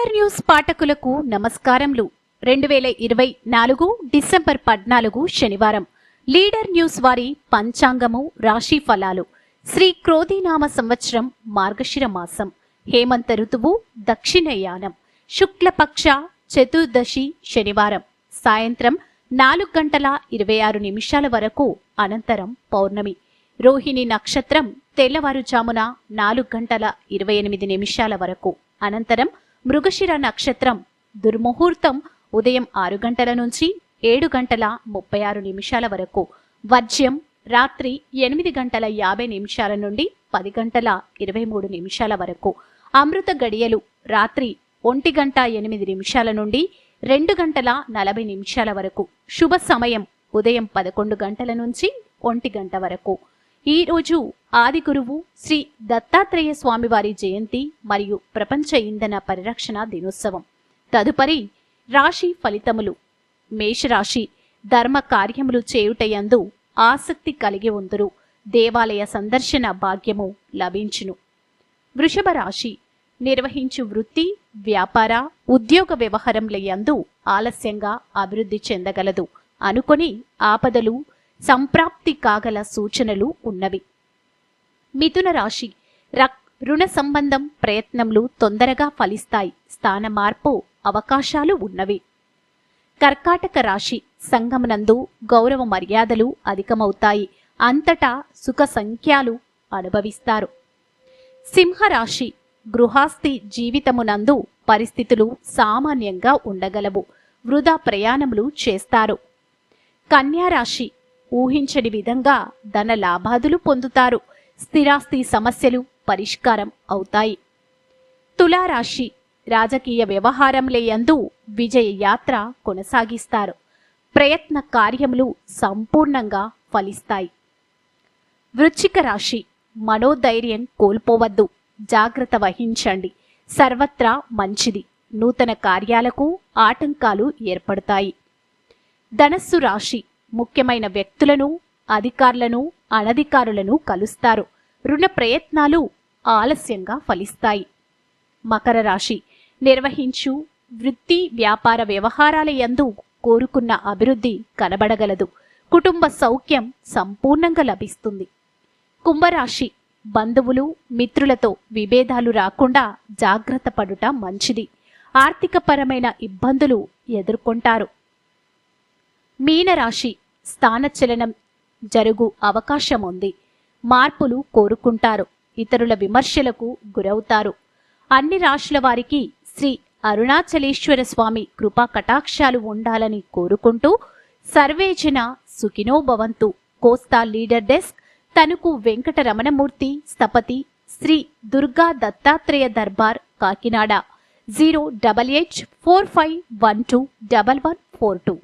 Leader news పాఠకులకు నమస్కారములు. 2024 December 14 శనివారం లీడర్ న్యూస్ వారి పంచాంగము రాశి ఫలాలు. శ్రీ క్రోధినామ సంవత్సరం మార్గశిర మాసం, హేమంత ఋతువు దక్షిణయానం, శుక్లపక్ష చతుర్దశి శనివారం సాయంత్రం 4:26 వరకు, అనంతరం పౌర్ణమి. రోహిణి నక్షత్రం తెల్లవారుజామున 4:28 వరకు, అనంతరం మృగశిర నక్షత్రం దుర్ముహూర్తం ఉదయం 6 గంటల నుంచి 7:36 వరకు, వర్జ్యం రాత్రి 8:50 నుండి 10:23 వరకు, అమృత గడియలు రాత్రి 1:08 నుండి 2:40 వరకు, శుభ సమయం ఉదయం 11 గంటల నుంచి 1 గంట వరకు. ఈ రోజు ఆది గురువు శ్రీ దత్తాత్రేయ స్వామివారి జయంతి మరియు ప్రపంచ ఇంధన పరిరక్షణ దినోత్సవం. తదుపరి రాశి ఫలితములు. మేషరాశి, ధర్మ కార్యములు చేయుటయందు ఆసక్తి కలిగి ఉందురు, దేవాలయ సందర్శన భాగ్యము లభించును. వృషభ రాశి, నిర్వహించు వృత్తి, వ్యాపార, ఉద్యోగ వ్యవహారములయందు ఆలస్యంగా అభివృద్ధి చెందగలదు. అనుకొని ఆపదలు సంప్రాప్తి కాగల సూచనలు ఉన్నవి. మిథున రాశి, రుణ సంబంధం ప్రయత్నములు తొందరగా ఫలిస్తాయి, స్థాన మార్పు అవకాశాలు ఉన్నవి. కర్కాటక రాశి, సంఘమునందు గౌరవ మర్యాదలు అధికమవుతాయి, అంతటా సుఖ సంఖ్యాలు అనుభవిస్తారు. సింహరాశి, గృహస్థి జీవితమునందు పరిస్థితులు సామాన్యంగా ఉండగలవు, వృధా ప్రయాణములు చేస్తారు. కన్యారాశి, ఊహించని విధంగా ధన లాభాదులు పొందుతారు, స్థిరాస్తి సమస్యలు పరిష్కారం అవుతాయి. తులారాశి, రాజకీయ వ్యవహారములయందు విజయ యాత్ర కొనసాగిస్తారు, ప్రయత్న కార్యములు సంపూర్ణంగా ఫలిస్తాయి. వృశ్చిక రాశి, మనోధైర్యం కోల్పోవద్దు, జాగ్రత్త వహించండి, సర్వత్రా మంచిది, నూతన కార్యాలకు ఆటంకాలు ఏర్పడతాయి. ధనస్సు రాశి, ముఖ్యమైన వ్యక్తులను, అధికారులను, అనధికారులను కలుస్తారు, రుణ ప్రయత్నాలు ఆలస్యంగా ఫలిస్తాయి. మకర రాశి, నిర్వహించు వృత్తి, వ్యాపార వ్యవహారాల యందు కోరుకున్న అభివృద్ధి కనబడగలదు, కుటుంబ సౌఖ్యం సంపూర్ణంగా లభిస్తుంది. కుంభరాశి, బంధువులు, మిత్రులతో విభేదాలు రాకుండా జాగ్రత్త పడుట మంచిది, ఆర్థికపరమైన ఇబ్బందులు ఎదుర్కొంటారు. మీనరాశి, స్థానచలనం జరుగు అవకాశం ఉంది, మార్పులు కోరుకుంటారు, ఇతరుల విమర్శలకు గురవుతారు. అన్ని రాశుల వారికి శ్రీ అరుణాచలేశ్వర స్వామి కృపా కటాక్షాలు ఉండాలని కోరుకుంటూ సర్వేజన సుఖినో భవంతు. కోస్తా లీడర్ డెస్క్, తణుకు వెంకటరమణమూర్తి స్థపతి, శ్రీ దుర్గా దత్తాత్రేయ దర్బార్, కాకినాడ. 08845121142.